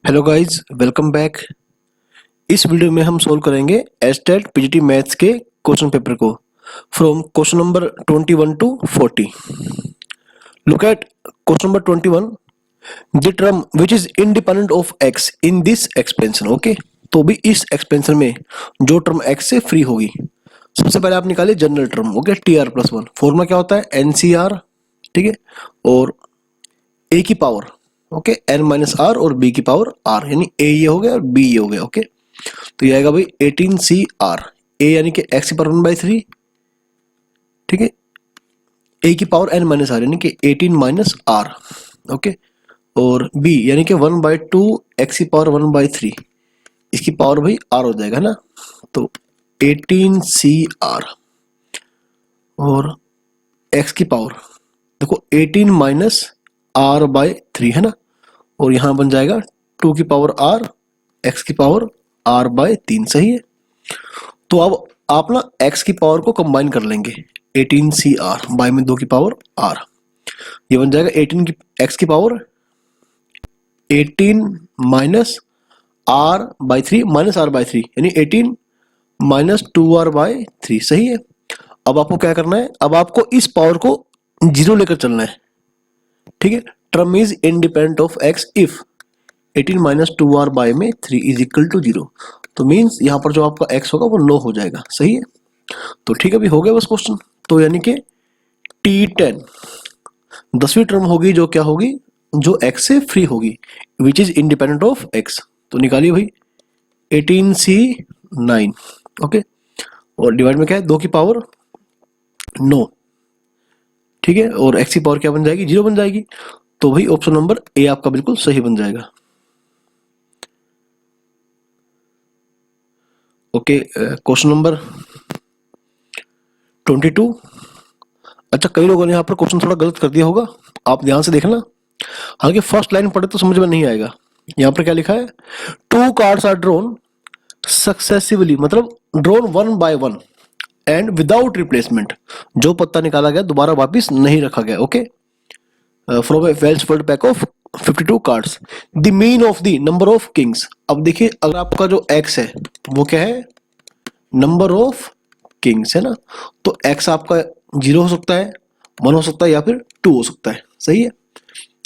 Hello guys, welcome back. इस video में हम सोल्व करेंगे एस्टेट पीजीटी मैथ्स के क्वेश्चन पेपर को from question number 21 to 40। Look at question number 21। The term which is independent of X in this expansion. Okay, तो भी इस expansion में जो टर्म एक्स से फ्री होगी, सबसे पहले आप निकालिए general term. Okay, T R plus one. Formula क्या होता है? एनसीआर, ठीक है, और ए की power, okay, N minus R और बी की पावर आर, यानी ए ये हो गया और बी ये हो गया। ओके, तो ये आएगा भाई 18CR। ए यानी कि एक्स की पावर 1/3, ठीक है, ए की पावर एन माइनस आर यानी कि 18 माइनस आर। ओके, और बी यानी कि 1/2 एक्स की पावर 1/3, इसकी पावर भाई आर हो जाएगा ना, तो 18CR और एक्स की पावर देखो 18 माइनस R/3 है ना, और यहां बन जाएगा 2 की पावर आर, एक्स की पावर R/3। सही है। तो अब आप ना x की पावर को कंबाइन कर लेंगे, 18CR बाय में 2 की पावर r, ये बन जाएगा 18 की x की power 18 minus R/3 minus R/3 यानी 18 माइनस 2R/3। सही है। अब आपको क्या करना है? अब आपको इस पावर को जीरो लेकर चलना है, ठीक है। Term is independent of x if 18 minus 2R by में 3 इज इक्वल टू 0। तो मीन्स यहां पर जो आपका x होगा वो नो हो जाएगा। सही है। तो ठीक है, अभी हो गया बस क्वेश्चन। तो यानी कि T10 10वीं टर्म होगी जो क्या होगी? जो x से फ्री होगी, विच इज इंडिपेंडेंट ऑफ x। तो निकालिए भाई 18C9। ओके, और डिवाइड में क्या है? 2 की पावर 9, ठीक है, और x की पावर क्या बन जाएगी? 0 बन जाएगी। तो भाई ऑप्शन नंबर ए आपका बिल्कुल सही बन जाएगा। Okay, question number 22। अच्छा, कई लोगों ने यहाँ पर क्वेश्चन थोड़ा गलत कर दिया होगा, आप ध्यान से देखना। हालांकि फर्स्ट लाइन पढ़े तो समझ में नहीं आएगा। यहाँ पर क्या लिखा है? 2 कार्ड्स आर ड्रॉन सक्सेसिवली, मतलब drawn 1 by 1 and without replacement. जो पत्ता निकाला गया दोबारा वापिस नहीं रखा गया। Okay, from a well spread pack of 52 cards. The mean of the number of kings. अब देखिए, अगर आपका जो एक्स है वो क्या है? नंबर ऑफ किंग्स है ना, तो एक्स आपका 0 हो सकता है, 1 हो सकता है, या फिर 2 हो सकता है। सही है।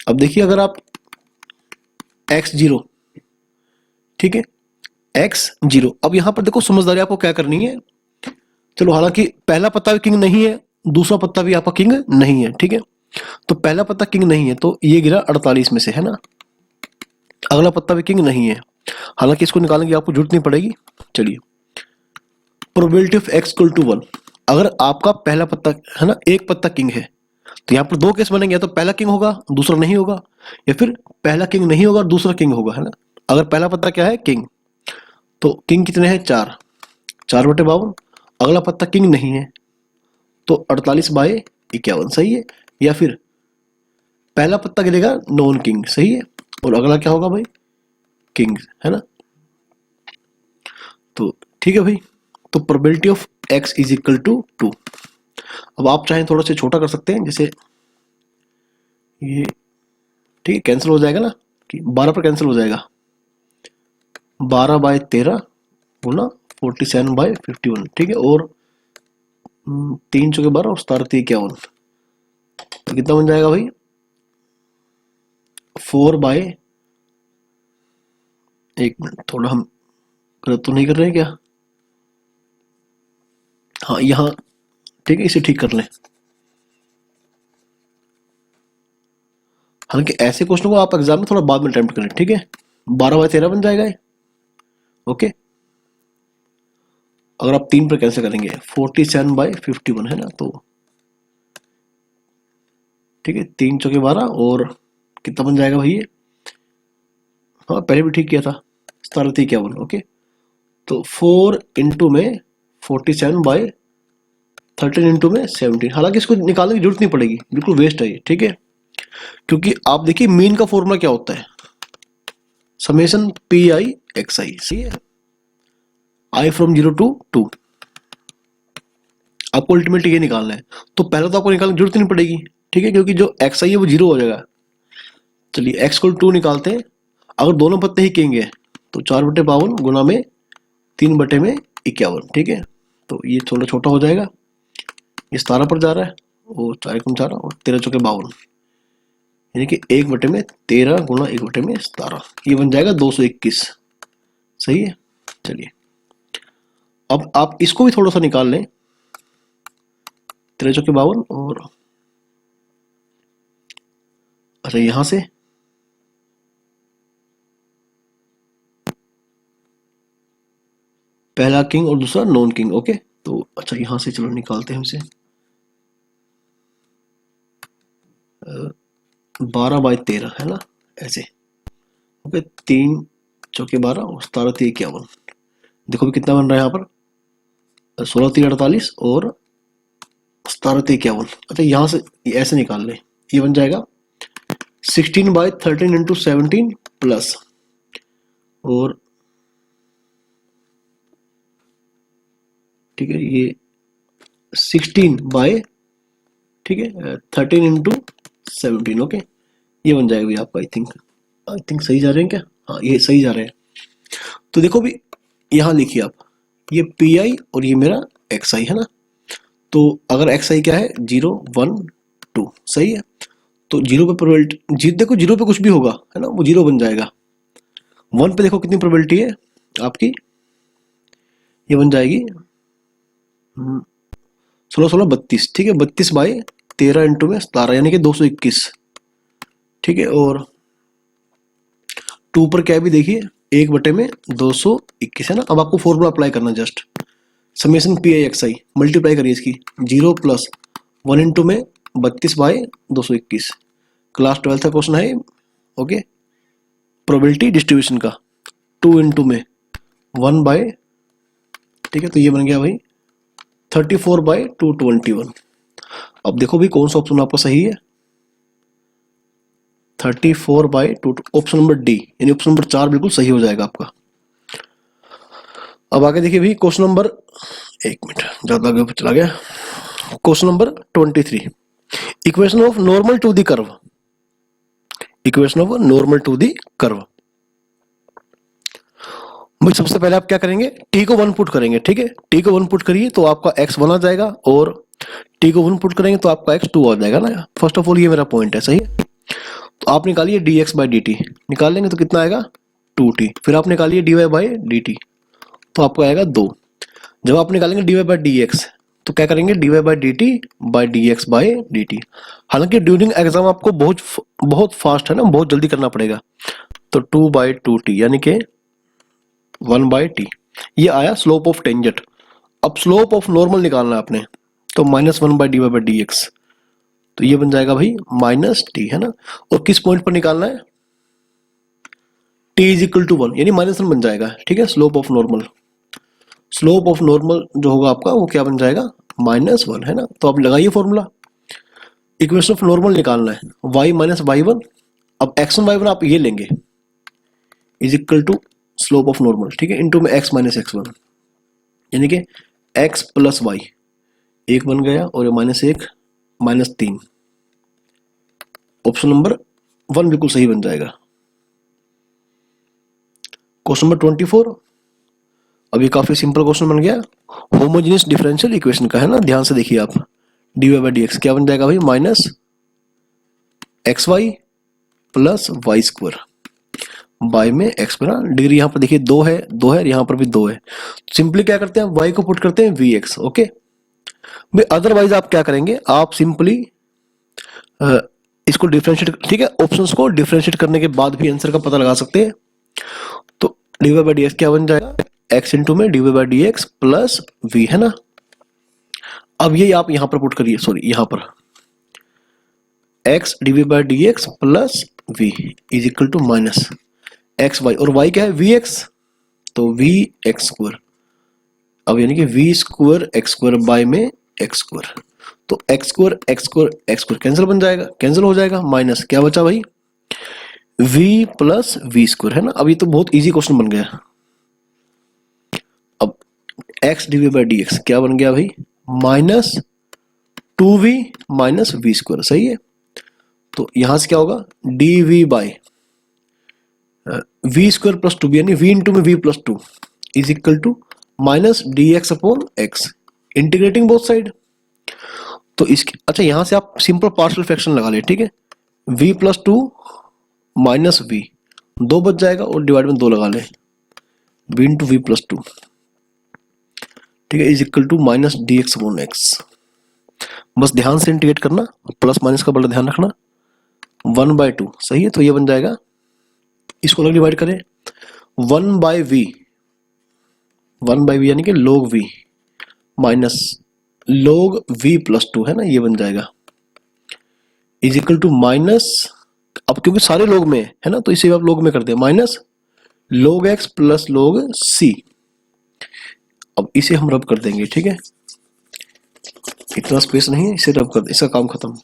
अब देखिए, अगर आप x0, ठीक है, x0। अब यहां पर देखो समझदारी आपको क्या करनी है। चलो, हालांकि पहला पत्ता भी किंग नहीं है, दूसरा पत्ता भी आपका किंग नहीं है, ठीक है। तो पहला पत्ता किंग नहीं है तो ये गिरा 48 में से, है ना। अगला पत्ता भी किंग नहीं है, हालांकि इसको निकालने की आपको जरूरत नहीं पड़ेगी। चलिए, probability of x equal to 1। अगर आपका पहला पत्ता है ना, एक पत्ता किंग है, तो यहाँ पर दो केस बनेंगे, या तो पहला किंग होगा दूसरा नहीं होगा, या फिर पहला किंग नहीं होगा और दूसरा किंग होगा, है ना। अगर पहला पत्ता क्या है? किंग, तो किंग कितने हैं? 4, 4/52। अगला पत्ता किंग नहीं है तो 48/51। सही है। या फिर पहला पत्ता गिरेगा नॉन किंग, सही है, और अगला क्या होगा भाई? किंग, है ना। तो ठीक है भाई, तो probability of x is equal to 2। अब आप चाहें थोड़ा सा छोटा कर सकते हैं, जैसे ये, ठीक है, कैंसिल हो जाएगा ना, कि 12 पर कैंसिल हो जाएगा। 12/13 गुना 47/51, ठीक है, और 3 चौके 12 और 17 51, तो कितना बन जाएगा भाई? 4/, एक मिनट, थोड़ा हम गलत तो नहीं कर रहे हैं क्या? हाँ, यहाँ, ठीक है, इसे ठीक कर लें। हालांकि ऐसे क्वेश्चन को आप एग्जाम में थोड़ा बाद में अटेम्प्ट करें, ठीक है। 12/13 बन जाएगा ये। ओके, अगर आप 3 पर कैंसिल करेंगे 47/51, है ना, तो ठीक है, 3 चौके 12 और कितना बन जाएगा भाई ये? हाँ, पहले भी ठीक किया था, 17 51। ओके, तो 4 इंटू में 47/13 इंटू में 17। हालांकि इसको निकालने की जरूरत नहीं पड़ेगी, बिल्कुल वेस्ट है ये, ठीक है, क्योंकि आप देखिए मीन का फॉर्मूला क्या होता है? Summation PI/XI। सही है, I फ्रॉम 0 to 2। आपको अल्टीमेटली ये निकालना है, तो पहले तो आपको निकालने की जरूरत नहीं पड़ेगी, ठीक है, क्योंकि जो XI है वो 0 हो जाएगा। चलिए, x को 2 निकालते हैं। अगर दोनों पत्ते ही किंग है तो 4/52 गुना में 3/51, ठीक है। तो ये थोड़ा छोटा हो जाएगा, ये 17 पर जा रहा है, और 4 × 4 और 13×4 = 52, यानी कि 1/13 गुना 1/17, ये बन जाएगा 221। सही है। चलिए अब आप इसको भी थोड़ा सा निकाल लें, 13×52 और अच्छा यहां से पहला किंग और दूसरा नॉन किंग। ओके, तो अच्छा यहां से चलो निकालते हैं इसे। 12/13 है ना, ऐसे। ओके, 3×4 = 12 और 17×3 = 51। देखो भी कितना बन रहा है यहाँ पर, 16×3 = 48 और 17×3 = 51। अच्छा यहाँ से ऐसे निकाल ले, ये बन जाएगा 16/13 × 17 प्लस, और ठीक है ये 16/13 × 17। ओके, ये बन जाएगा भी आपका। आई थिंक सही जा रहे हैं क्या? हाँ ये सही जा रहे हैं। तो देखो भी यहाँ लिखिए आप, ये पी आई और ये मेरा एक्स आई है ना। तो अगर एक्स आई क्या है, 0 1 2, सही है। तो 0 पे प्रोबेबिलिटी, देखो 0 पे कुछ भी होगा है ना, वो 0 बन जाएगा। 1 पे देखो कितनी प्रोबेबिलिटी है आपकी, ये बन जाएगी 16×16 = 32, ठीक है। 32/13 इंटू में 17 यानी कि 221, ठीक है। और 2 पर क्या भी देखिए, 1/221 है ना। अब आपको फॉर्मूला अप्लाई करना, just summation P I x I multiply करिए इसकी, 0 + 1 इंटू में 32/221। क्लास 12 का क्वेश्चन है। ओके, प्रोबेबिलिटी डिस्ट्रीब्यूशन का 2 इंटू में 1/, ठीक है। तो ये बन गया भाई 34/221। अब देखो भी कौन सा ऑप्शन आपका सही है, 34/2, ऑप्शन नंबर डी, यानी ऑप्शन नंबर 4 बिल्कुल सही हो जाएगा आपका। अब आगे देखिए भी क्वेश्चन नंबर, एक मिनट ज्यादा आगे चला गया, question number 23, equation of normal to the curve. Equation of normal to the curve, भाई सबसे पहले आप क्या करेंगे, टी को 1 पुट करेंगे, ठीक है। टी को 1 पुट करिए तो आपका x 1 आ जाएगा, और टी को 1 पुट करेंगे तो आपका x 2 आ जाएगा ना। फर्स्ट ऑफ ऑल ये मेरा पॉइंट है, सही है। तो आप निकालिए dx/dt, निकाल लेंगे तो कितना आएगा 2t। फिर आप निकालिए dy/dt, तो आपको आएगा 2। जब आप निकालेंगे dy/dx तो क्या करेंगे, dy/dt/dx/dt। हालांकि ड्यूरिंग एग्जाम आपको बहुत फास्ट है ना, बहुत जल्दी करना पड़ेगा। तो 2/2t यानी कि 1/t, ये आया स्लोप ऑफ टेंजेंट। अब स्लोप ऑफ नॉर्मल निकालना है आपने, तो -1/dy/dx, तो ये बन जाएगा भाई -t है ना। और किस पॉइंट पर निकालना है, t = 1 यानी -1 बन जाएगा, ठीक है। Slope of normal, slope of normal जो होगा आपका वो क्या बन जाएगा, -1 है ना। तो आप लगाइए फॉर्मूला, इक्वेशन ऑफ नॉर्मल निकालना है, y - y1। अब x1 y1 आप ये लेंगे = स्लोप ऑफ नॉर्मल, ठीक है, इंटू में x - x1, यानी कि x + y, 1 बन गया, और -1 -3, ऑप्शन नंबर 1 बिल्कुल सही बन जाएगा। क्वेश्चन नंबर 24, अब ये काफी सिंपल क्वेश्चन बन गया, होमोजेनियस डिफरेंशियल इक्वेशन का है ना। ध्यान से देखिए आप, dy/dx क्या बन जाएगा भाई, -xy + y² बाय में x ना। डिग्री यहाँ पर देखिए 2 है, 2 है, यहाँ पर भी 2 है। सिंपली क्या करते हैं, y को पुट करते हैं vx। ओके भाई, अदरवाइज आप क्या करेंगे, आप सिंपली इसको डिफरेंशिएट, ठीक है, ऑप्शंस को डिफरेंशिएट करने के बाद भी आंसर का पता लगा सकते हैं। तो dy/dx क्या बन जाएगा, x इंटू में dy/dx प्लस v है ना। अब ये आप यहां पर पुट करिए, सॉरी यहाँ पर x dy/dx plus v = -xy, और y क्या है vx, तो vx²। अब यानी कि v² x² बाय में x², तो x² कैंसिल बन जाएगा, कैंसिल हो जाएगा, माइनस क्या बचा भाई, v + v² है ना। अब ये तो बहुत इजी क्वेश्चन बन गया। अब x dy/dx क्या बन गया भाई, -2v - v², सही है। तो यहां से क्या होगा, dv/, V square plus two B, यानी वी इंटू में V plus two is equal to minus D X upon X, integrating both side. तो इसके अच्छा यहां से आप सिंपल पार्शियल फ्रैक्शन लगा ले, ठीक है, v plus two minus V, दो बच जाएगा और डिवाइड में दो लगा ले, v into V plus two, ठीक है, is equal to minus D X upon X. बस ध्यान से इंटीग्रेट करना, प्लस माइनस का बड़ा ध्यान रखना, 1/2 सही है। तो ये बन जाएगा, इसको अलग डिवाइड करें, 1/v, 1/v यानी कि log v minus log v plus to, है ना, ये बन जाएगा इज इक्वल टू माइनस, अब क्योंकि सारे लोग में है ना तो इसे आप लोग में कर दे, minus log x plus log c। अब इसे हम रब कर देंगे, ठीक है, इतना स्पेस नहीं है, इसे रब कर दे, इसका काम खत्म।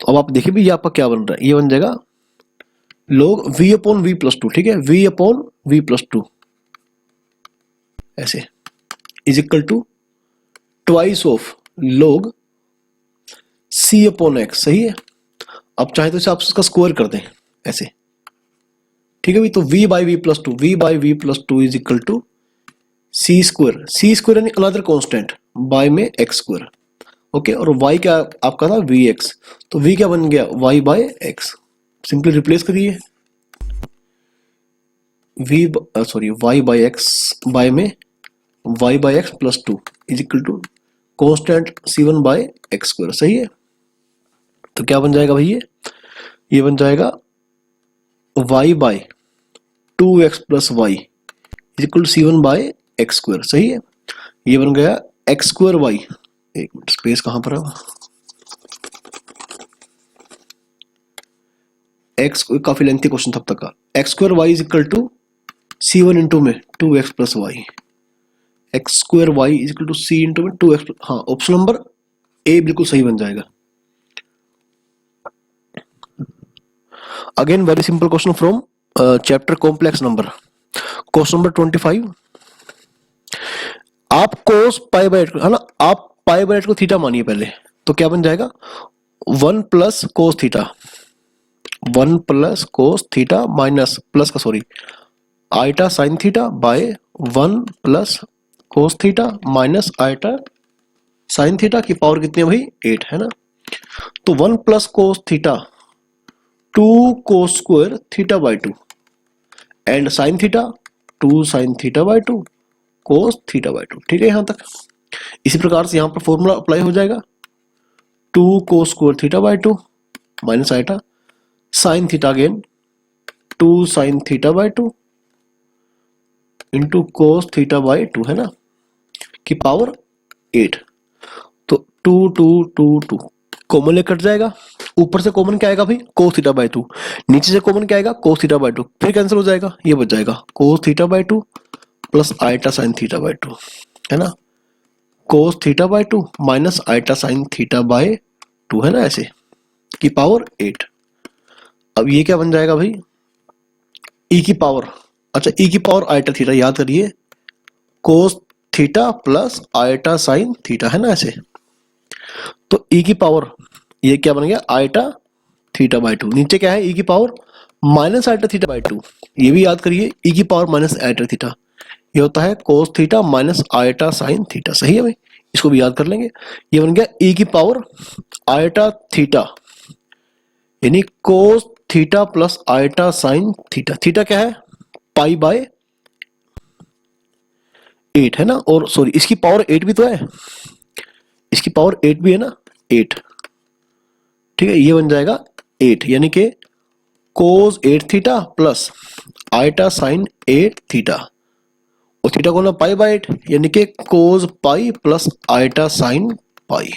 तो अब आप देखिए भी ये आपका क्या बन रहा है, ये बन जाएगा log v upon v plus two, ठीक है, v upon v plus two ऐसे is equal to twice of log c upon x, सही है। अब चाहे तो इसे आप उसका स्क्वायर कर दें ऐसे, ठीक है भी, तो v by V plus two, v by V plus two is equal to C square, C square यानी अनदर कांस्टेंट बाय में एक्स स्क्वायर, ओके, और y क्या आपका था vx, तो v क्या बन गया y by X, simply replace करिए, y बाय एक्स बाय में y by X plus two is equal to constant c1 by X square, सही है। तो क्या बन जाएगा भाई, ये बन जाएगा y by 2x plus Y is equal to c1 by X square, सही है। ये बन गया एक्स स्क्वायर वाई, एक मिनट स्पेस कहां पर है, एक्स काफी लेंथी क्वेश्चन था अब तक का, X square Y is equal to c1 into में 2x plus Y, X square Y is equal to c into में 2x, हाँ ऑप्शन नंबर ए बिल्कुल सही बन जाएगा। Again very simple question from chapter complex number, question number 25। आप कोस पाई by 8 है ना, आप पाई बाय 8 को थीटा मानिए पहले, तो क्या बन जाएगा 1 plus cos theta, 1 plus cos theta minus plus का sorry iota sine theta by 1 plus cos theta minus iota sine theta की पावर कितनी है भाई 8, है ना। तो 1 plus cos theta 2 cos square theta by 2 and sine theta 2 sine theta by 2 cos theta by 2, ठीक है यहां तक। इसी प्रकार से यहां पर फॉर्मूला अप्लाई हो जाएगा, 2 cos square theta by 2 minus iota sine theta again 2 sine theta by 2 into cos theta by 2, है ना, की पावर 8। तो 2 2 2 2 कॉमन ले कट जाएगा, ऊपर से कॉमन क्या आएगा भाई कोस थीटा बाय 2, नीचे से कॉमन क्या आएगा कोस थीटा बाय 2, फिर कैंसिल हो जाएगा, ये बच जाएगा cos theta by 2 plus iota sine theta by 2, है ना, cos theta by 2 minus iota sine theta by 2, है ना, ऐसे की पावर 8। अब ये क्या बन जाएगा भाई e की पावर, अच्छा e की पावर आइटा थीटा, याद करिए cos theta plus iota sine theta, है ना ऐसे। तो e की पावर ये क्या बन गया आइटा थीटा बाय 2, नीचे क्या है e की power minus iota theta by 2, ये भी याद करिए e की पावर माइनस आइटा थीटा, ये होता है cos theta minus iota sine theta, सही है भाई, इसको भी याद कर लेंगे। ये बन गया e की पावर आइटा थीटा यानी cos theta plus iota sine theta, theta क्या है पाई बाय 8, है ना, और सॉरी इसकी पावर 8 भी तो है, इसकी पावर 8 भी है ना 8, ठीक है, ये बन जाएगा 8 यानी कि cos 8 theta plus iota sine 8 theta, और थीटा को ना पाई बाय 8 यानी कि cos pi plus iota sine pi,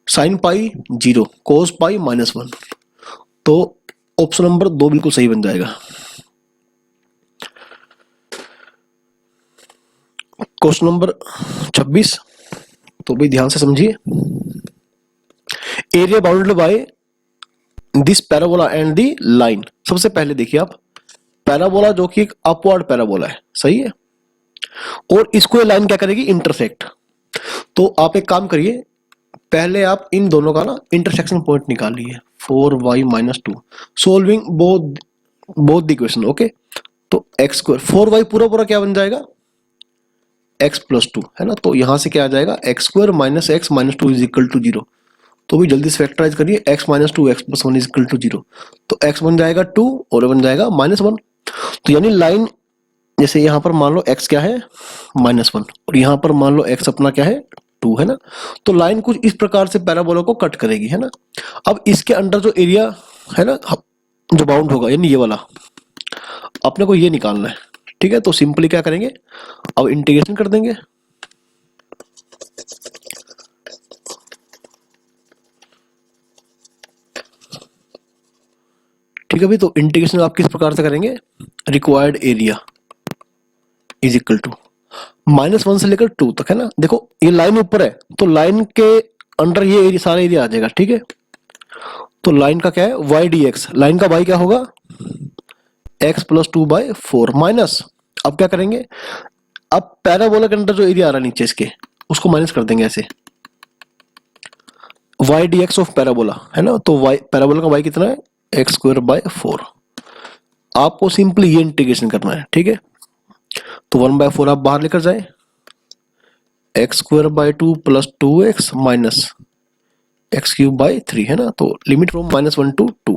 sine pi 0 cos pi -1, तो ऑप्शन नंबर 2 बिल्कुल सही बन जाएगा। क्वेश्चन नंबर 26, तो भाई ध्यान से समझिए, area bounded by this parabola and the line. सबसे पहले देखिए आप पैराबोला जो कि एक अपवर्ड पैराबोला है, सही है, और इसको ये लाइन क्या करेगी इंटरसेक्ट। तो आप एक काम करिए, पहले आप इन दोनों का ना इंटरसेक्शन पॉइंट निकालिए 4y minus 2 solving both both the equation. Okay, तो एक्स स्क्वायर 4y पूरा पूरा क्या बन जाएगा x प्लस 2 है ना, तो यहां से क्या आ जाएगा X square minus X minus 2 is equal to 0। तो भी जल्दी से फैक्टराइज करिए, x minus 2 X plus 1 is equal to 0। तो x बन जाएगा 2 और ये बन जाएगा माइनस 1। तो यानी लाइन जैसे यहां पर मान लो x क्या है माइनस 1 और यहां पर मान लो x अपना क्या है 2 है ना, तो लाइन कुछ इस प्रकार से पैराबोला को कट करेगी है ना। अब इसके अंडर जो एरिया है ना जो बाउंड होगा यानी ये वाला अपने को ये निकालना है। ठीक है, तो सिंपली क्या करेंगे अब इंटीग्रेशन कर देंगे। ठीक है भाई, तो इंटीग्रेशन आप किस प्रकार से करेंगे, required area is equal to -1 से लेकर 2 तक है ना। देखो ये लाइन ऊपर है तो लाइन के अंडर ये एरिया सारा एरिया आ जाएगा। ठीक है, तो लाइन का क्या है y dx, लाइन का y क्या होगा x प्लस 2/4 माइनस, अब क्या करेंगे अब पैराबोला के अंदर जो एरिया आ रहा है नीचे इसके उसको माइनस कर देंगे ऐसे, y dx ऑफ पैराबोला है ना, तो y पैराबोला का y कितना है x²/4। आपको सिंपली ये इंटीग्रेशन करना है। ठीक है, तो 1/4 आप बाहर लेकर जाए, x²/2 plus 2x minus x³/3 है ना, तो लिमिट फ्रॉम -1 to 2।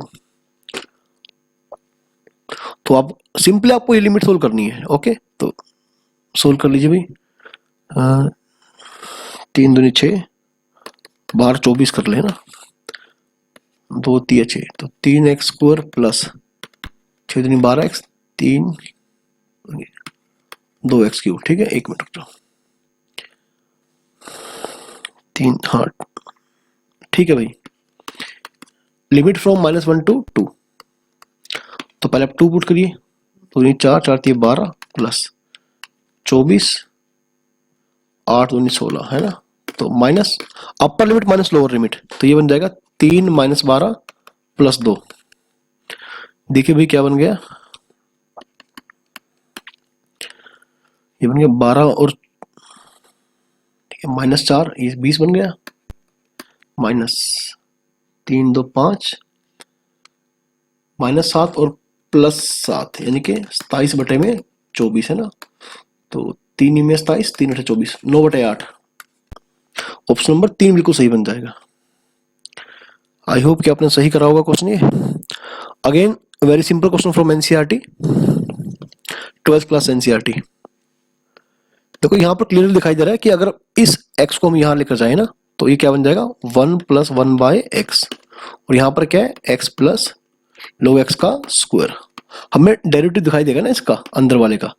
तो आप सिंपली आपको ये लिमिट सोल्व करनी है। ओके, तो सोल्व कर लीजिए भाई। 3 दूनी 6 बाहर 24 कर ले ना, 2 3 6 तो 3x² प्लस 6 दूनी 12x 3 2x³। ठीक है, 1 मिनट रुक जाओ, 3 हाँ ठीक है भाई, लिमिट फ्रॉम -1 to 2। तो पहले आप 2 पुट करिए, तो 4 4 3 12 प्लस 24 8 2 16 है ना, तो minus upper limit minus lower limit, तो ये बन जाएगा 3 - 12 प्लस 2। देखिए भाई क्या बन गया, ये बन गया 12 और ठीक है -4 ये 20 बन गया, माइनस 3 2 5 -7 और +7 यानी कि 27/24 है ना, तो 3 में 27 3 8 24 9/8। ऑप्शन नंबर 3 बिल्कुल सही बन जाएगा। आई होप कि आपने सही करा होगा क्वेश्चन ये। Again very simple question from NCERT 12th class NCERT. देखो यहाँ पर क्लियरली दिखाई दे रहा है कि अगर इस x को हम यहाँ लेकर जाए ना तो ये क्या बन जाएगा 1 + 1/x और यहाँ पर क्या है x प्लस log x का स्क्वायर। हमें डेरिवेटिव दिखाई देगा ना इसका अंदर वाले का,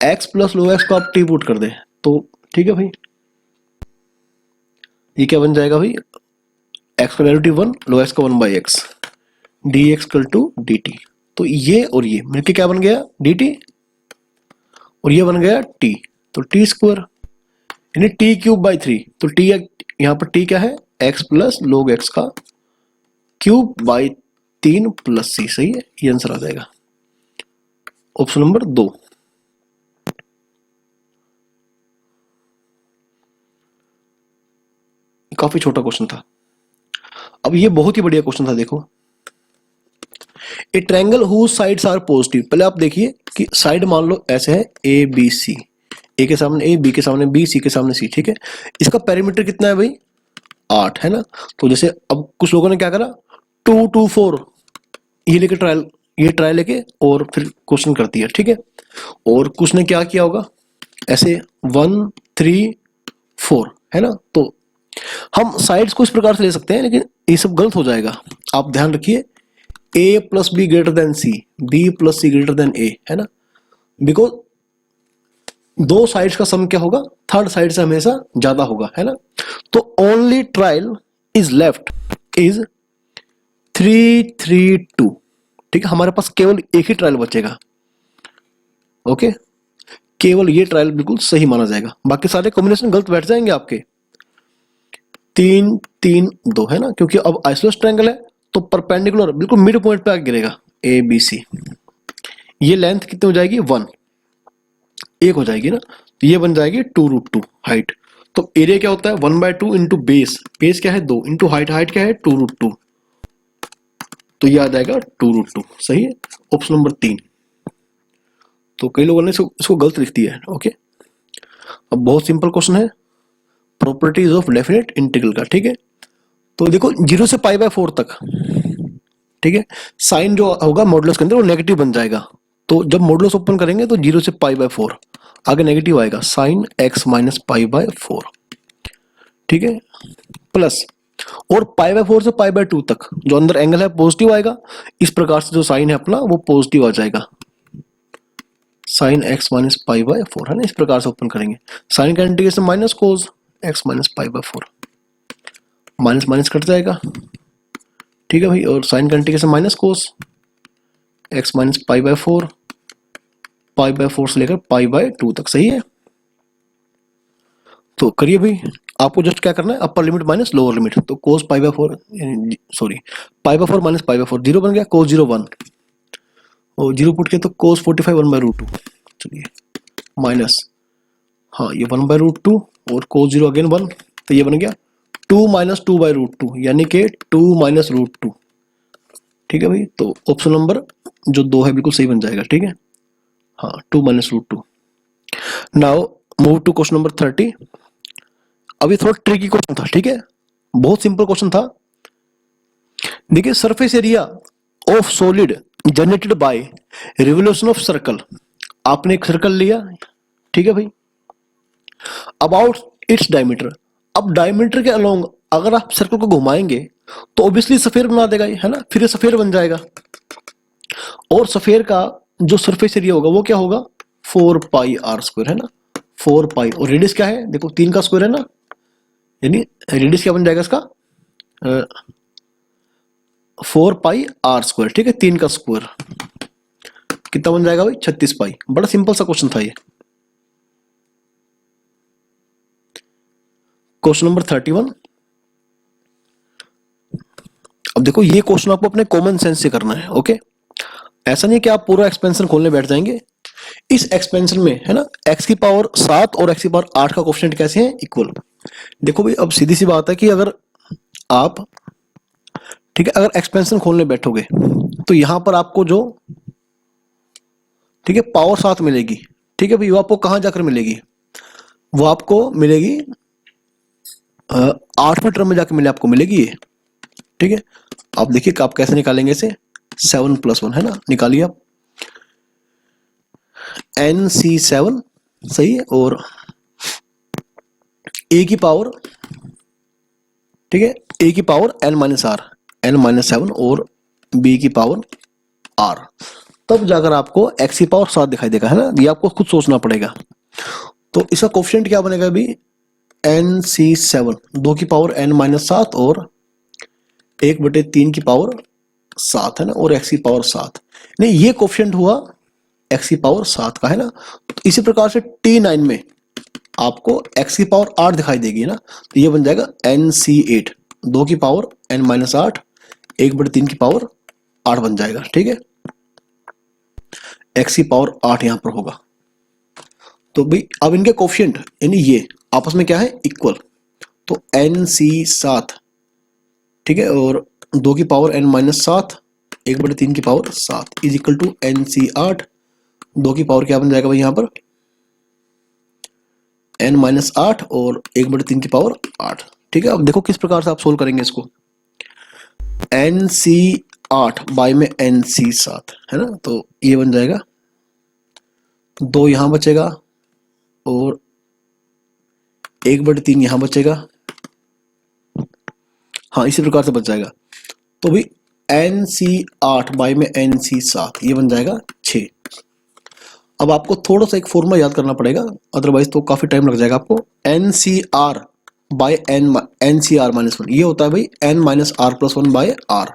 x प्लस log x को आप टी पुट कर दे तो ठीक है भाई, ये क्या बन जाएगा भाई x का डेरिवेटिव 1 log x का 1/x dx = dt। तो ये और ये मिलके क्या बन गया dt और ये बन गया t, तो t² यानी t³/3। तो t यहाँ पर t क्या है x प्लस log x का ³/3 प्लस c। सही है, ये आंसर आ जाएगा ऑप्शन नंबर 2। काफी छोटा क्वेश्चन था। अब ये बहुत ही बढ़िया क्वेश्चन था। देखो a triangle whose sides are positive, पहले आप देखिए कि साइड मान लो ऐसे है ए बी सी, ए के सामने ए, बी के सामने बी, सी के सामने सी। ठीक है, इसका पेरीमीटर कितना है भाई 8 है ना। तो जैसे अब कुछ लोगों ने क्या करा 2 2 4 ये लेके ट्रायल, ये ट्रायल लेके और फिर क्वेश्चन कर दिया। ठीक है, और कुछ ने क्या किया होगा ऐसे 1 3 4 है ना। तो हम साइड्स को इस प्रकार से ले सकते हैं लेकिन ये सब गलत हो जाएगा। आप ध्यान रखिए a plus B greater than C, B plus C greater than A है ना, बिकॉज दो साइड्स का सम क्या होगा थर्ड साइड से हमेशा ज्यादा होगा है ना। तो only trial is left is 3 3 2। ठीक है, हमारे पास केवल एक ही ट्रायल बचेगा। ओके, केवल ये ट्रायल बिल्कुल सही माना जाएगा, बाकी सारे कॉम्बिनेशन गलत बैठ जाएंगे आपके। 3 3 2 है ना, क्योंकि अब आइसोसेलेस ट्रायंगल है तो परपेंडिकुलर बिल्कुल मिड पॉइंट पे आके गिरेगा ए बी सी। ये लेंथ कितनी हो जाएगी 1 1 हो जाएगी ना, तो ये बन जाएगी 2√2 हाइट। तो एरिया क्या होता है 1/2 इंटू बेस, बेस क्या है 2 इंटू हाइट, हाइट क्या है 2√2, तो ये आ जाएगा 2√2। सही है, ऑप्शन नंबर 3। तो कई लोगों ने इसको गलत लिख दिया है। ओके, अब बहुत सिंपल क्वेश्चन है, प्रॉपर्टीज ऑफ डेफिनेट इंटीग्रल का। ठीक है, तो देखो 0 से π/4 तक, ठीक है, साइन जो होगा मॉडुलस के अंदर वो नेगेटिव बन जाएगा। तो जब मॉडुलस ओपन करेंगे तो 0 से π/4 आगे नेगेटिव आएगा, साइन x माइनस π/4। ठीक है, प्लस और π/4 से π/2 तक जो अंदर एंगल है पॉजिटिव आएगा। इस प्रकार से जो साइन है अपना वो पॉजिटिव आ जाएगा, साइन x माइनस π/4 है ना। इस प्रकार से ओपन करेंगे, साइन का integration minus cos x minus π/4, minus minus cut जाएगा। ठीक है भाई, और साइन का integration minus cos x minus π/4, π/4 से लेकर π/2 तक। सही है, तो करिए भाई, आपको जस्ट क्या करना है, upper limit minus lower limit. तो कोस π/4 सॉरी π/4 माइनस π/4 0 बन गया, कोस 0 1 और 0 पुट के तो कोस 45 1/√2। चलिए माइनस, हाँ ये 1/√2 और कोस 0 अगेन 1, तो ये बन गया 2 माइनस 2/√2 यानी कि 2 माइनस √2। ठीक है भाई, तो ऑप्शन नंबर जो 2 है बिल्कुल सही बन जाएगा। ठीक है, हाँ 2 minus √2। Now move to question number 30। अभी थोड़ा ट्रिकी क्वेश्चन था। ठीक है, बहुत सिंपल क्वेश्चन था। देखिए, surface area of solid generated by revolution of circle. आपने एक सर्कल लिया, ठीक है भाई, अबाउट इट्स डायमीटर। अब डायमीटर के अलोंग अगर आप सर्कल को घुमाएंगे तो ऑब्वियसली सफेयर बना देगा, है ना, फिर ये सफेयर बन जाएगा। और सफेयर का जो सरफेस एरिया होगा वो क्या होगा 4πr², है ना, 4π। और रेडियस क्या है, देखो 3 का स्क्वायर है ना, यानी रेडियस क्या बन जाएगा इसका 4πr²। ठीक है, 3 का स्क्वायर कितना बन जाएगा भाई 36π। बड़ा सिंपल सा क्वेश्चन था ये। Question number 31। अब देखो, ये क्वेश्चन आपको अपने कॉमन सेंस से करना है। ओके, ऐसा नहीं कि आप पूरा एक्सपेंशन खोलने बैठ जाएंगे। इस एक्सपेंशन में है ना x की पावर 7 और x की पावर 8 का कोएफिशिएंट कैसे हैं इक्वल। देखो भाई, अब सीधी सी बात है कि अगर आप, ठीक है, अगर एक्सपेंशन खोलने बैठोगे तो यहां पर आपको जो, ठीक है, पावर 7 मिलेगी। ठीक है भाई, वो आपको कहां जाकर मिलेगी, वो आपको मिलेगी 8वें टर्म में जाकर आपको मिलेगी ये। ठीक है, आप देखिए आप कैसे निकालेंगे इसे, 7 + 1 है ना, निकालिए आप NC7। सही है, और a की पावर, ठीक है, a की पावर n-r, n-7 और b की पावर r, तब जाकर आपको x की पावर 7 दिखाई देगा, है ना। ये आपको खुद सोचना पड़ेगा। तो इसका कोएफिशिएंट क्या बनेगा अभी NC7, 2 की पावर n-7 और 1/3 की पावर 7, है ना, और x की पावर 7। नहीं, ये कोएफिशिएंट हुआ x की पावर 7 का, है ना। तो इसी प्रकार से T9 में आपको x की पावर 8 दिखाई देगी ना, तो ये बन जाएगा NC8, 2 की पावर n-8, 1/3 की पावर 8 बन जाएगा। ठीक है, x की पावर 8 यहां पर होगा। तो भाई अब इनके कोएफिशिएंट यानी ये आपस में क्या है इक्वल, तो NC7, ठीक है, और 2 की पावर n-7, 1/3 की power 7 is equal to NC8, 2 की पावर क्या बन जाएगा भाई यहाँ पर n-8 और 1/3 की पावर 8। ठीक है, अब देखो किस प्रकार से आप सोल्व करेंगे इसको। NC8 बाय में NC7, है ना, तो ये बन जाएगा 2 यहां बचेगा और 1/3 यहां बचेगा। हाँ, इसी प्रकार से बच जाएगा। तो भाई NC8 बाय में NC7 ये बन जाएगा 6। अब आपको थोड़ा सा एक फॉर्मूला याद करना पड़ेगा, अदरवाइज तो काफी टाइम लग जाएगा आपको। NCR बाय NCR -1 ये होता है भाई n-r+1 बाय r।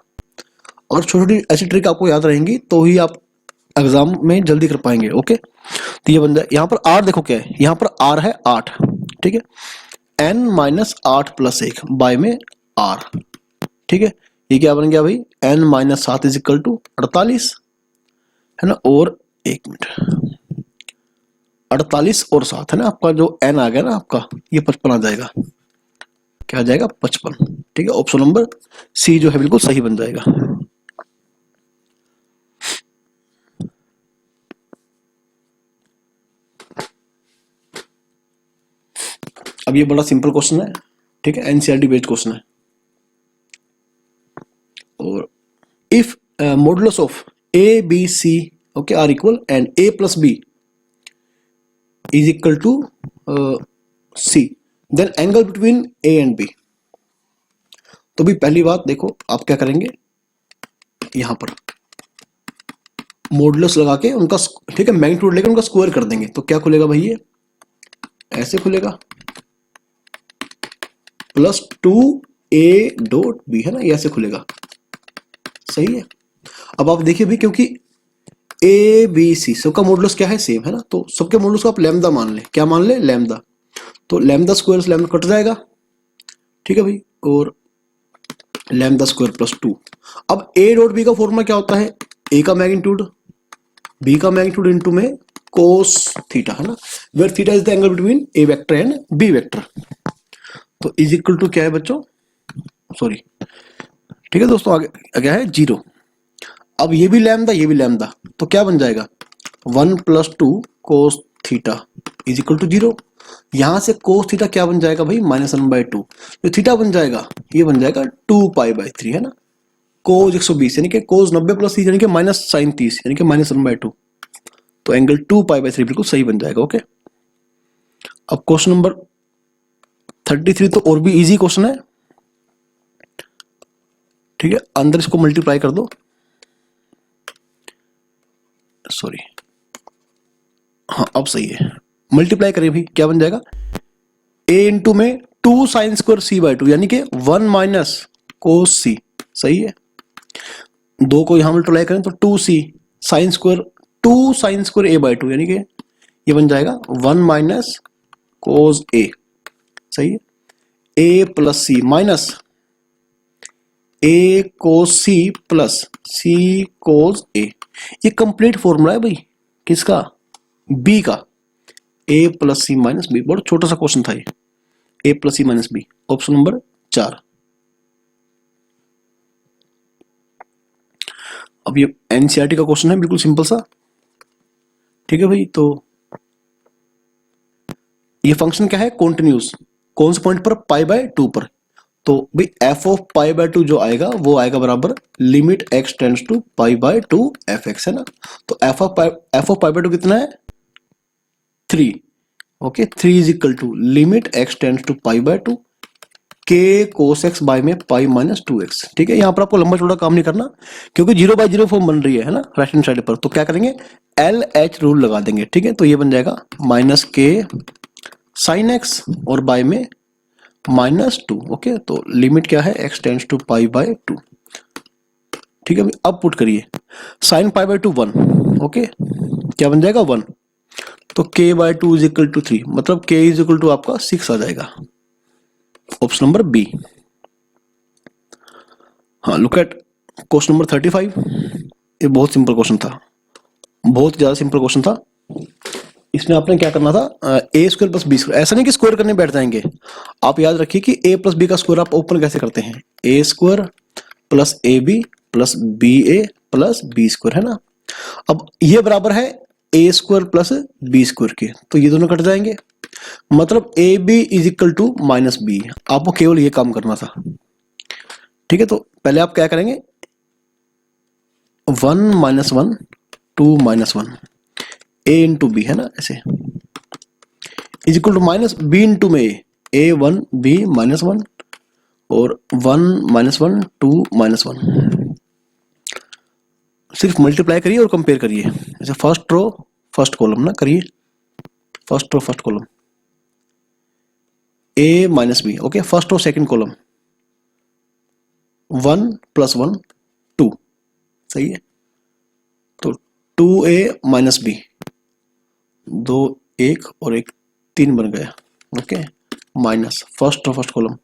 और छोटी ऐसी ट्रिक आपको याद रहेंगी तो ही आप एग्जाम में जल्दी कर पाएंगे। ओके, तो ये बन जाए, यहाँ पर r देखो क्या है, यहाँ पर r है 8, ठीक है, n-8+1 बाय में r। ठीक है, ये क्या बन गया भाई n-7 इज इक्वल टू 48, है ना, और 1 मिनट 48 और 7 है ना, आपका जो n आ गया ना आपका, ये 55 आ जाएगा। क्या आ जाएगा? 55। ठीक है, ऑप्शन नंबर सी जो है बिल्कुल सही बन जाएगा। अब ये बड़ा सिंपल क्वेश्चन है, ठीक है, एनसीईआरटी बेस्ड क्वेश्चन है। और if modulus of A B C okay are equal and A plus B is equal to C, then angle between A and B. तो भी पहली बात देखो, आप क्या करेंगे, यहां पर मॉडुलस लगा के उनका, ठीक है, मैग्नीट्यूड लेकर उनका स्क्वायर कर देंगे। तो क्या खुलेगा भाई, ये ऐसे खुलेगा, प्लस 2a डॉट बी, है ना, ये ऐसे खुलेगा। सही है। अब आप देखिए भाई, क्योंकि ए बी सी सबका मॉडुलस क्या है, सेम है ना, तो सबके मॉडुलस को आप लैम्डा मान ले। क्या मान ले? लैम्डा। तो लैम्डा स्क्वायर से लैम्डा कट जाएगा, ठीक है भाई, और लैम्डा स्क्वायर प्लस 2। अब ए डॉट बी का फॉर्मूला क्या होता है? ए का मैग्नीट्यूड, बी का मैग्नीट्यूड इनटू में कोस थीटा, है ना, where theta is the angle between A vector and B vector. तो इज इक्वल टू क्या है बच्चों, सॉरी, ठीक है दोस्तों, आगे क्या है? 0। अब ये भी लैम्डा, ये भी लैम्डा, तो क्या बन जाएगा? 1 plus 2 cos theta is equal to 0। यहां से कोस थीटा क्या बन जाएगा भाई? -1/2। जो थीटा बन जाएगा, ये बन जाएगा 2π/3, है ना। कोस 120 यानी कि कोस 90 प्लस 30 यानी कि माइनस साइन 30 यानी कि -1/2। तो एंगल 2π/3 बिल्कुल सही बन जाएगा। ओके, अब क्वेश्चन नंबर 33 तो और भी इजी क्वेश्चन है, ठीक है। अंदर इसको मल्टीप्लाई कर दो, सॉरी, हाँ अब सही है, मल्टीप्लाई करिए भाई, क्या बन जाएगा? a इंटू में 2 साइन स्क्वायर c/2 यानी कि 1 माइनस कोस c। सही है। 2 को यहां मल्टीप्लाई करें तो 2c sine square 2 sine square a/2 यानी कि ये बन जाएगा 1 माइनस कोस a। सही है। a plus C minus a cos c plus c cos a। ये कंप्लीट फॉर्मूला है भाई, किसका? b का। a plus C minus B, बहुत छोटा सा क्वेश्चन था ये, a plus C minus B, option number 4। अब ये एनसीईआरटी का क्वेश्चन है, बिल्कुल सिंपल सा, ठीक है भाई। तो ये फंक्शन क्या है? कॉन्टिन्यूस। कौन से पॉइंट पर? π/2 पर। तो भाई f ऑफ π/2 जो आएगा वो आएगा बराबर limit x tends to π/2 fx, है ना। तो f ऑफ π/2 कितना है? 3। Okay, 3 is equal to limit x tends to π/2 k cos x by में पाई माइनस 2x। ठीक है, यहाँ पर आपको लंबा चौड़ा काम नहीं करना, क्योंकि 0/0 फॉर्म बन रही है ना राइट हैंड साइड पर। तो क्या करेंगे? LH रूल लगा देंगे। ठीक है, तो ये बन जाएगा माइनस के साइन एक्स और बाय में -2। ओके, तो लिमिट क्या है? x tends to π/2। ठीक है, अब पुट करिए साइन π/2 1। ओके, क्या बन जाएगा? 1। तो k/2 इज इक्वल टू 3, मतलब k इज इक्वल टू आपका 6 आ जाएगा, ऑप्शन नंबर बी। हाँ, लुक एट क्वेश्चन नंबर 35। ये बहुत सिंपल क्वेश्चन था, बहुत ज्यादा सिंपल क्वेश्चन था। इसमें आपने क्या करना था? a square plus B square, ऐसा नहीं कि स्क्वायर करने बैठ जाएंगे। आप याद रखिए कि a प्लस बी का स्क्वायर आप ओपन कैसे करते हैं? a square plus A B plus B A plus B square, है ना। अब ये बराबर है a square plus B square के, तो ये दोनों कट जाएंगे, मतलब A B is equal to minus B. आपको केवल ये काम करना था। ठीक है, तो पहले आप क्या करेंगे? 1 - 1 2 - 1 a इंटू बी, है ना, ऐसे is equal to minus B into में a 1 b -1 और 1 - 1 2 - 1। सिर्फ मल्टीप्लाई करिए और कंपेयर करिए, जैसे फर्स्ट रो फर्स्ट कॉलम ना करिए, first row first column a minus बी। Okay, first row second column 1 + 1 2। सही है, तो 2a माइनस बी, 2 1 और 1 3 बन गया। Okay, minus first row first column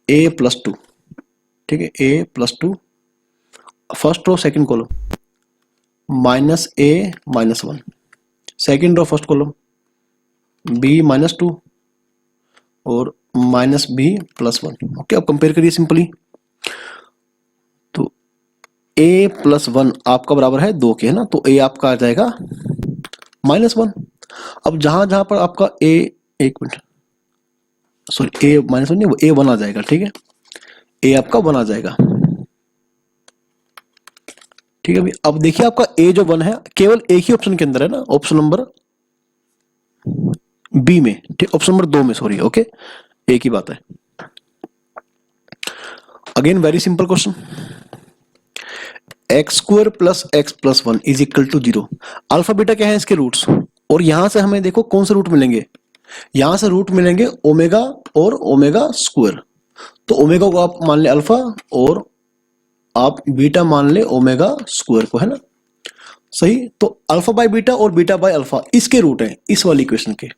a + 2। ठीक है, a + 2 first row second column -a - 1। Second row first column b -2 और -b+1। ओके, अब कंपेयर करिए सिंपली। तो a+1 आपका बराबर है 2 के, है ना, तो a आपका आ जाएगा -1। अब जहां जहां पर आपका a, एक मिनट, सॉरी, a -1 नहीं, वो a1 आ जाएगा। ठीक है, a आपका 1 आ जाएगा। ठीक है, अब देखिए आपका a जो 1 है केवल एक ही ऑप्शन के अंदर है ना, ऑप्शन नंबर बी में, ठीक, ऑप्शन नंबर 2 में, सॉरी। ओके, एक ही बात है। Again very simple question, x² + x+1 = 0। Alpha beta क्या है इसके रूट्स, और यहां से हमें देखो कौन से रूट मिलेंगे, यहां से रूट मिलेंगे ओमेगा और ओमेगा स्क्वायर। तो ओमेगा को आप मान ले अल्फा और आप बीटा मान ले ओमेगा स्क्वायर को, है ना, सही। तो अल्फा बाय बीटा और बीटा बाय अल्फा इसके रूट हैं इस वाली इक्वेशन के।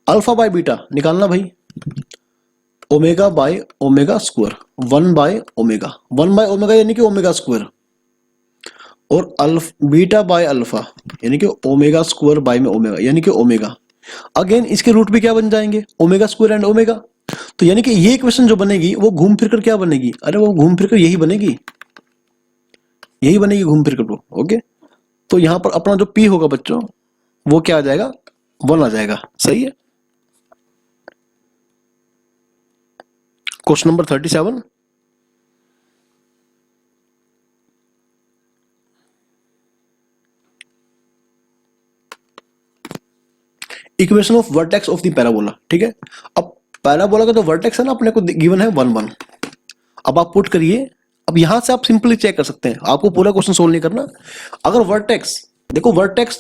अल्फा बाय बीटा निकालना भाई, omega by omega square, 1 by omega यानी कि ओमेगा स्क्वायर, और बीटा बाय अल्फा यानी कि ओमेगा स्क्वायर बाय में ओमेगा यानी कि ओमेगा। अगेन इसके रूट भी क्या बन जाएंगे, ओमेगा स्क्वायर एंड ओमेगा। तो यानी कि ये इक्वेशन जो बनेगी वो घूम फिर कर क्या बनेगी, अरे वो घूम फिर कर यही बनेगी, घूम फिर कर वो। ओके, तो यहां पर अपना जो P होगा बच्चों वो क्या आ जाएगा, 1 आ जाएगा। सही है। Question number 37, equation of vertex of the parabola. ठीक है, अब पैराबोला का जो वर्टेक्स है ना अपने को गिवन है 1 1। अब आप पुट करिए, अब यहां से आप सिंपली चेक कर सकते हैं, आपको पूरा क्वेश्चन सोल्व नहीं करना। अगर वर्टेक्स देखो, वर्टेक्स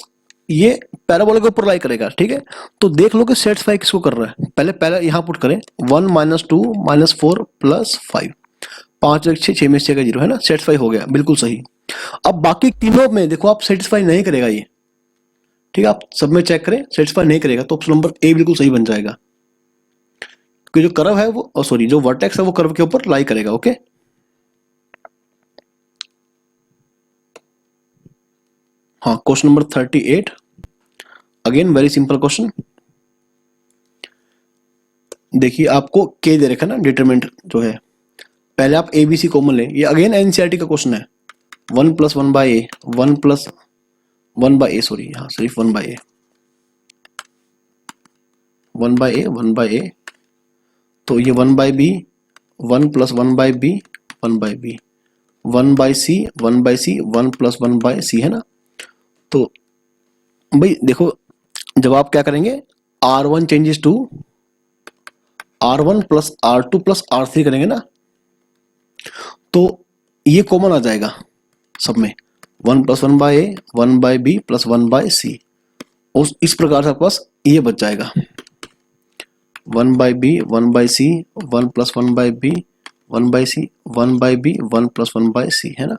ये पैराबोला के ऊपर लाई करेगा, ठीक है, तो देख लो कि सेटिस्फाई किसको कर रहा है। पहले यहां पुट करें 1 -2 -4 +5, 5 1 6 6 में 6 का 0 है ना, सेटिस्फाई हो गया, बिल्कुल सही। अब बाकी तीनों में देखो आप सेटिस्फाई नहीं करेगा ये, ठीक है, आप सब में चेक करें, सेटिस्फाई नहीं करेगा तो ऑप्शन नंबर ए बिल्कुल सही बन जाएगा, क्योंकि जो कर्व है वो सॉरी जो वर्टेक्स है वो कर्व के ऊपर लाई करेगा। ओके, हाँ, question number 38, again very simple question. देखिए आपको के दे रखा है ना, डिटरमिनेंट जो है, पहले आप ए बी सी कॉमन लें। ये अगेन एनसीईआरटी का क्वेश्चन है, 1 + 1/a 1 + 1/a, सॉरी, हाँ सिर्फ 1/a 1/a 1/a, तो ये 1/b 1 + 1/b 1/b 1/c 1/c 1 + 1/c, है ना। तो भाई देखो, जब आप क्या करेंगे, R1 changes to R1 + R2 + R3 करेंगे ना, तो ये कॉमन आ जाएगा सब में, 1 + 1/a 1/b + 1/c, और इस प्रकार से आपके पास ये बच जाएगा 1/b 1/c 1 + 1/b 1/c 1/b 1 + 1/c, है ना।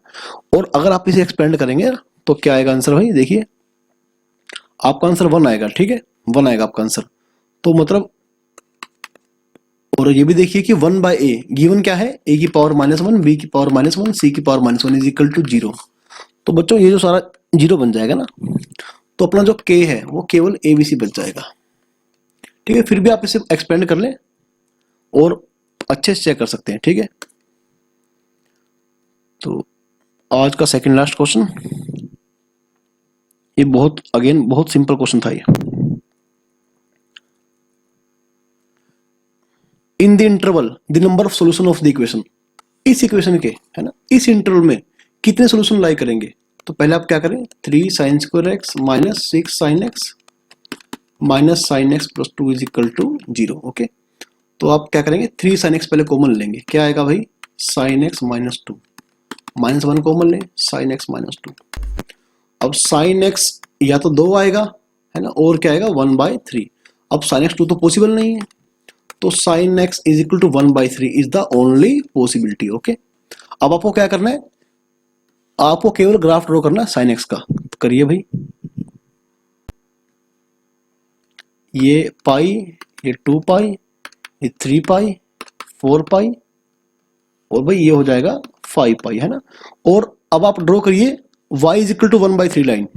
और अगर आप इसे एक्सपेंड करेंगे तो क्या आएगा आंसर भाई, देखिए आपका आंसर 1 आएगा। ठीक है, 1 आएगा आपका आंसर, तो मतलब, और ये भी देखिए कि 1/a गिवन क्या है, a की पावर -1 b की पावर -1 c की पावर -1 = 0। तो बच्चों ये जो सारा 0 बन जाएगा ना, तो अपना जो k है वो केवल abc बच जाएगा। ठीक है, फिर भी आप इसे एक्सपेंड कर लें और अच्छे से चेक कर सकते हैं। ठीक है, तो आज का सेकंड लास्ट क्वेश्चन, ये बहुत सिंपल क्वेश्चन था ये। In the interval the number of solution of the equation, इस इक्वेशन के, है ना, इस इंटरवल में कितने सॉल्यूशन लाई करेंगे। तो पहले आप क्या करें, 3 sin² x - 6 sin x -sin x + 2 = 0। Okay, तो आप क्या करेंगे, 3 sin x पहले कॉमन लेंगे, क्या आएगा भाई, sin x - 2, -1 कॉमन लें, sin x - 2। अब sin x या तो 2 आएगा, है ना, और क्या आएगा 1/3। अब sin x 2 तो पॉसिबल नहीं है, तो sin x = 1/3 is the only possibility. Okay, अब आपको क्या करना है, आपको केवल ग्राफ ड्रॉ करना है sin x का, तो करिए भाई, ये पाई, ये 2 पाई, ये 3 पाई, 4 पाई, और भाई ये हो जाएगा 5 पाई, है ना। और अब आप ड्रॉ करिए y = 1/3 लाइन,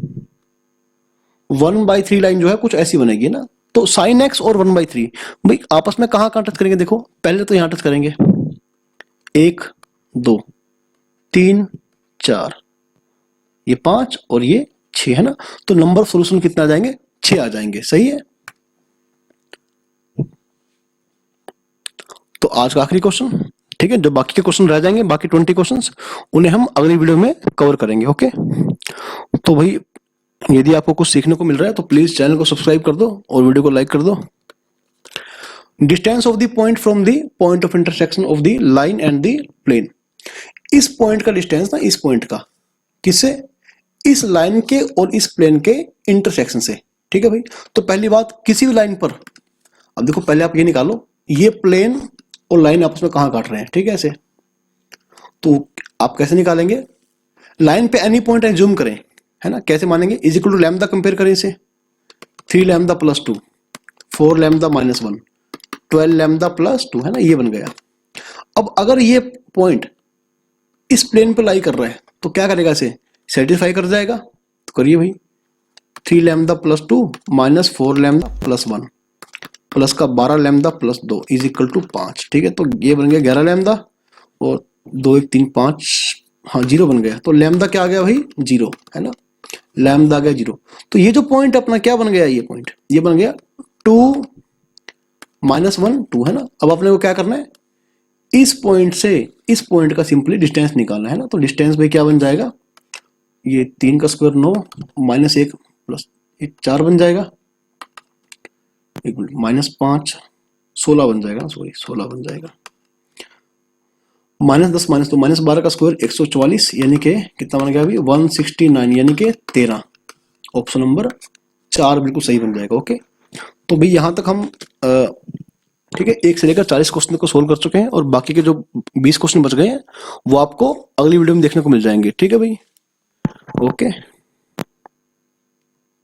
1/3 लाइन जो है कुछ ऐसी बनेगी ना, तो साइन एक्स और 1/3 भाई आपस में कहाँ टच करेंगे, देखो पहले तो यहां टच करेंगे, 1 2 3 4, ये 5 और ये 6 है ना, तो नंबर ऑफ सॉल्यूशन कितना आ जाएंगे, 6 आ जाएंगे, सही है। तो आज का आखिरी क्वेश्चन, ठीक है, जो बाकी के क्वेश्चन रह जाएंगे, बाकी 20 क्वेश्चंस उन्हें हम अगली वीडियो में कवर करेंगे, ओके। तो भाई यदि आपको कुछ सीखने को मिल रहा है तो प्लीज चैनल को सब्सक्राइब कर दो और वीडियो को लाइक कर दो। Distance of the point from the point of intersection of the line and the plane, इस पॉइंट का डिस्टेंस ना, इस पॉइंट का किससे, इस लाइन के और इस प्लेन के इंटरसेक्शन से, ठीक है भाई। तो पहली बात, किसी भी लाइन पर, अब देखो पहले आप ये निकालो, ये प्लेन और लाइन आपस में कहां काट रहे हैं, ठीक है, ऐसे। तो आप कैसे निकालेंगे, लाइन पे एनी पॉइंट एज्यूम करें, है ना, कैसे मानेंगे, is equal to lambda compare करें इसे, 3 lambda plus 2, 4 lambda minus 1, 12 lambda plus 2, है ना, ये बन गया। अब अगर ये पॉइंट इस प्लेन पे लाई कर रहा है तो क्या करेगा, इसे सेटिस्फाई कर जाएगा, तो करिए भाई, 3 lambda plus 2 minus 4 lambda plus 1 plus का 12 lambda plus 2 is equal to 5, ठीक है। तो ये बन गया 11 लैम्डा और 2 1 3 5, हाँ 0 बन गया। तो लैम्डा क्या आ गया भाई, 0, है ना, लैम्डा आ गया 0। तो ये जो पॉइंट अपना क्या बन गया, ये पॉइंट ये बन गया 2 माइनस 1 2, है ना। अब अपने को क्या करना है, इस पॉइंट से इस पॉइंट का सिंपली डिस्टेंस निकालना है ना। तो डिस्टेंस भाई क्या बन जाएगा, ये 3 का स्क्वायर 9 माइनस 1 प्लस 1 4 बन जाएगा, एक मिनट, माइनस 5 16 बन जाएगा, सॉरी 16 बन जाएगा, माइनस 10 माइनस 2 माइनस 12 का स्क्वायर 144, यानी कि कितना बन गया अभी 169, यानी कि 13, ऑप्शन नंबर 4 बिल्कुल सही बन जाएगा, ओके। तो भाई यहां तक हम ठीक है 1 से लेकर 40 क्वेश्चन को सोल्व कर चुके हैं, और बाकी के जो 20 क्वेश्चन बच गए हैं वो आपको अगली वीडियो में देखने को मिल जाएंगे, ठीक है भाई, ओके।